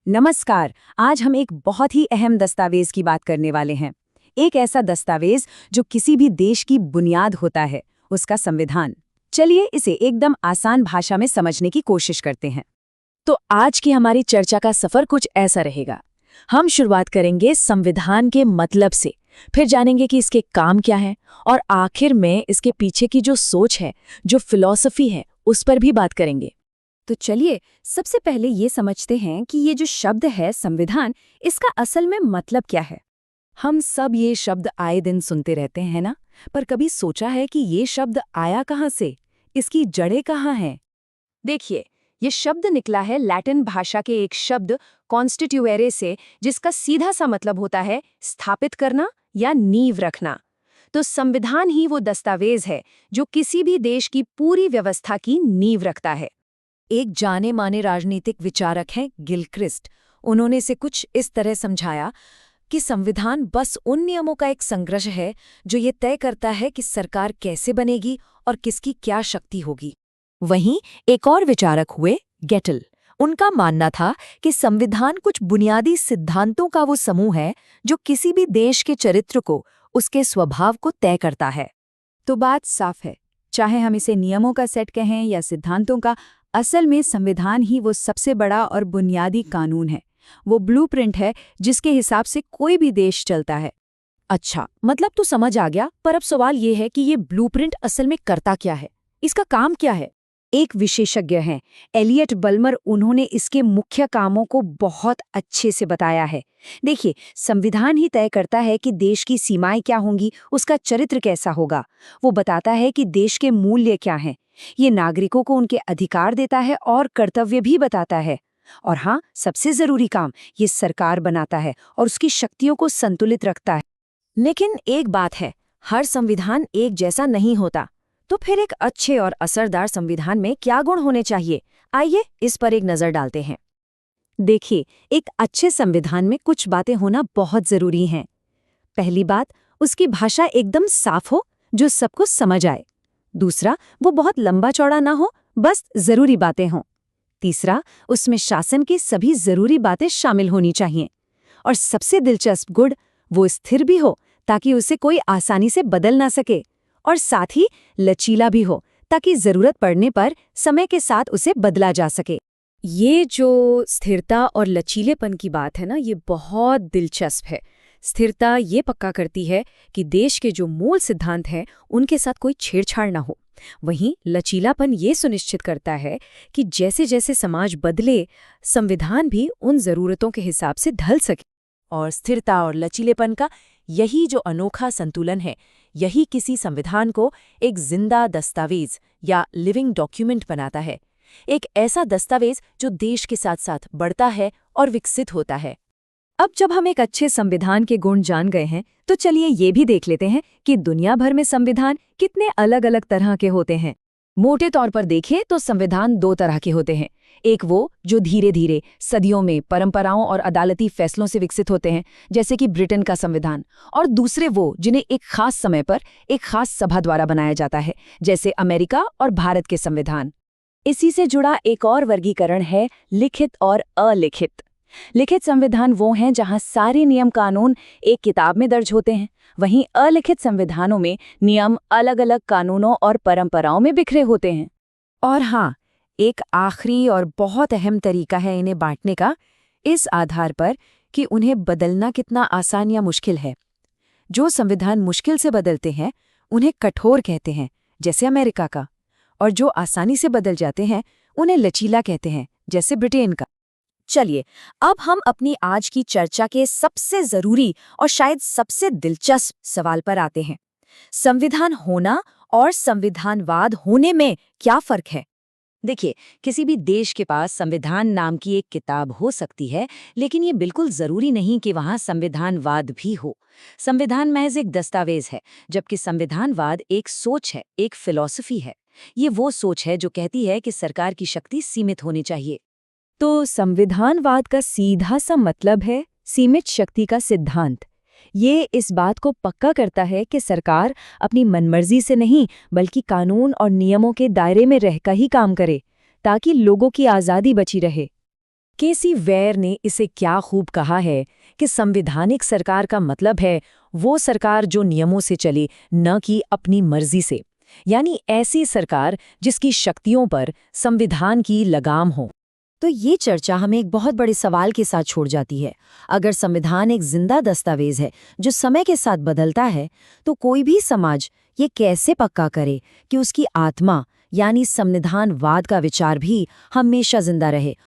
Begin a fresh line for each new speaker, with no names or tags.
नमस्कार। आज हम एक बहुत ही अहम दस्तावेज की बात करने वाले हैं। एक ऐसा दस्तावेज जो किसी भी देश की बुनियाद होता है, उसका संविधान। चलिए इसे एकदम आसान भाषा में समझने की कोशिश करते हैं। तो आज की हमारी चर्चा का सफर कुछ ऐसा रहेगा। हम शुरुआत करेंगे संविधान के मतलब से, फिर जानेंगे कि इसके काम क्या है, और आखिर में इसके पीछे की जो सोच है, जो फिलॉसफी है, उस पर भी बात करेंगे।
तो चलिए सबसे पहले ये समझते हैं कि ये जो शब्द है संविधान, इसका असल में मतलब क्या है।
हम सब ये शब्द आए दिन सुनते रहते हैं ना, पर कभी सोचा है कि ये शब्द आया कहाँ से, इसकी जड़ें कहाँ हैं? देखिए, ये शब्द निकला है लैटिन भाषा के एक शब्द कॉन्स्टिट्यूएरे से, जिसका सीधा सा मतलब होता है स्थापित करना या नींव रखना। तो संविधान ही वो दस्तावेज है जो किसी भी देश की पूरी व्यवस्था की नींव रखता है। एक जाने माने राजनीतिक विचारक हैं गिलक्रिस्ट। उन्होंने इसे कुछ इस तरह समझाया कि संविधान बस उन नियमों का एक संग्रह है जो ये तय करता है कि सरकार कैसे बनेगी और किसकी क्या शक्ति होगी। वहीं एक और विचारक हुए गेटल। उनका मानना था कि संविधान कुछ बुनियादी सिद्धांतों का वो समूह है जो किसी भी देश के चरित्र को, उसके स्वभाव को तय करता है।
तो बात साफ है, चाहे हम इसे नियमों का सेट कहें या सिद्धांतों का, असल में संविधान ही वो सबसे बड़ा और बुनियादी कानून है। वो ब्लूप्रिंट है जिसके हिसाब से कोई भी देश चलता है।
अच्छा, मतलब तो समझ आ गया, पर अब सवाल ये है कि ये ब्लूप्रिंट असल में करता क्या है, इसका काम क्या है? एक विशेषज्ञ हैं एलियट बल्मर, उन्होंने इसके मुख्य कामों को बहुत अच्छे से बताया है। देखिए, संविधान ही तय करता है कि देश की सीमाएं क्या होंगी, उसका चरित्र कैसा होगा। वो बताता है कि देश के मूल्य क्या हैं। ये नागरिकों को उनके अधिकार देता है और कर्तव्य भी बताता है। और हाँ, सबसे जरूरी काम, ये सरकार बनाता है और उसकी शक्तियों को संतुलित रखता है। लेकिन एक बात है, हर संविधान एक जैसा नहीं होता। तो फिर एक अच्छे और असरदार संविधान में क्या गुण होने चाहिए? आइए इस पर एक नजर डालते हैं। देखिए, एक अच्छे संविधान में कुछ बातें होना बहुत जरूरी हैं। पहली बात, उसकी भाषा एकदम साफ हो, जो सबको समझ आए। दूसरा, वो बहुत लंबा चौड़ा ना हो, बस जरूरी बातें हों। तीसरा, उसमें शासन की सभी जरूरी बातें शामिल होनी चाहिए। और सबसे दिलचस्प गुण, वो स्थिर भी हो ताकि उसे कोई आसानी से बदल ना सके। और साथ ही लचीला भी हो ताकि जरूरत पड़ने पर समय के साथ उसे बदला जा सके।
ये जो स्थिरता और लचीलेपन की बात है ना, ये बहुत दिलचस्प है। स्थिरता ये पक्का करती है कि देश के जो मूल सिद्धांत हैं उनके साथ कोई छेड़छाड़ ना हो। वहीं लचीलापन ये सुनिश्चित करता है कि जैसे जैसे समाज बदले, संविधान भी उन जरूरतों के हिसाब से ढल सके।
और स्थिरता और लचीलेपन का यही जो अनोखा संतुलन है, यही किसी संविधान को एक जिंदा दस्तावेज या लिविंग डॉक्यूमेंट बनाता है। एक ऐसा दस्तावेज जो देश के साथ साथ बढ़ता है और विकसित होता है। अब जब हम एक अच्छे संविधान के गुण जान गए हैं, तो चलिए ये भी देख लेते हैं कि दुनिया भर में संविधान कितने अलग अलग तरह के होते हैं। मोटे तौर पर देखें तो संविधान दो तरह के होते हैं। एक वो जो धीरे धीरे सदियों में परंपराओं और अदालती फैसलों से विकसित होते हैं, जैसे कि ब्रिटेन का संविधान। और दूसरे वो जिन्हें एक खास समय पर एक खास सभा द्वारा बनाया जाता है, जैसे अमेरिका और भारत के संविधान। इसी से जुड़ा एक और वर्गीकरण है लिखित और अलिखित। लिखित संविधान वो हैं जहां सारे नियम कानून एक किताब में दर्ज होते हैं। वहीं अलिखित संविधानों में नियम अलग अलग कानूनों और परंपराओं में बिखरे होते हैं। और हाँ, एक आखिरी और बहुत अहम तरीका है इन्हें बांटने का, इस आधार पर कि उन्हें बदलना कितना आसान या मुश्किल है। जो संविधान मुश्किल से बदलते हैं उन्हें कठोर कहते हैं, जैसे अमेरिका का। और जो आसानी से बदल जाते हैं उन्हें लचीला कहते हैं, जैसे ब्रिटेन का। चलिए, अब हम अपनी आज की चर्चा के सबसे जरूरी और शायद सबसे दिलचस्प सवाल पर आते हैं। संविधान होना और संविधानवाद होने में क्या फर्क है? देखिए, किसी भी देश के पास संविधान नाम की एक किताब हो सकती है, लेकिन ये बिल्कुल जरूरी नहीं कि वहाँ संविधानवाद भी हो। संविधान महज एक दस्तावेज है, जबकि संविधानवाद एक सोच है, एक फिलॉसफी है। ये वो सोच है जो कहती है कि सरकार की शक्ति सीमित होनी चाहिए। तो संविधानवाद का सीधा सा मतलब है सीमित शक्ति का सिद्धांत। ये इस बात को पक्का करता है कि सरकार अपनी मनमर्जी से नहीं, बल्कि कानून और नियमों के दायरे में रहकर ही काम करे, ताकि लोगों की आज़ादी बची रहे। केसी वेयर ने इसे क्या खूब कहा है कि संवैधानिक सरकार का मतलब है वो सरकार जो नियमों से चले, न कि अपनी मर्जी से। यानी ऐसी सरकार जिसकी शक्तियों पर संविधान की लगाम हो।
तो ये चर्चा हमें एक बहुत बड़े सवाल के साथ छोड़ जाती है। अगर संविधान एक जिंदा दस्तावेज है जो समय के साथ बदलता है, तो कोई भी समाज ये कैसे पक्का करे कि उसकी आत्मा यानी संविधानवाद का विचार भी हमेशा जिंदा रहे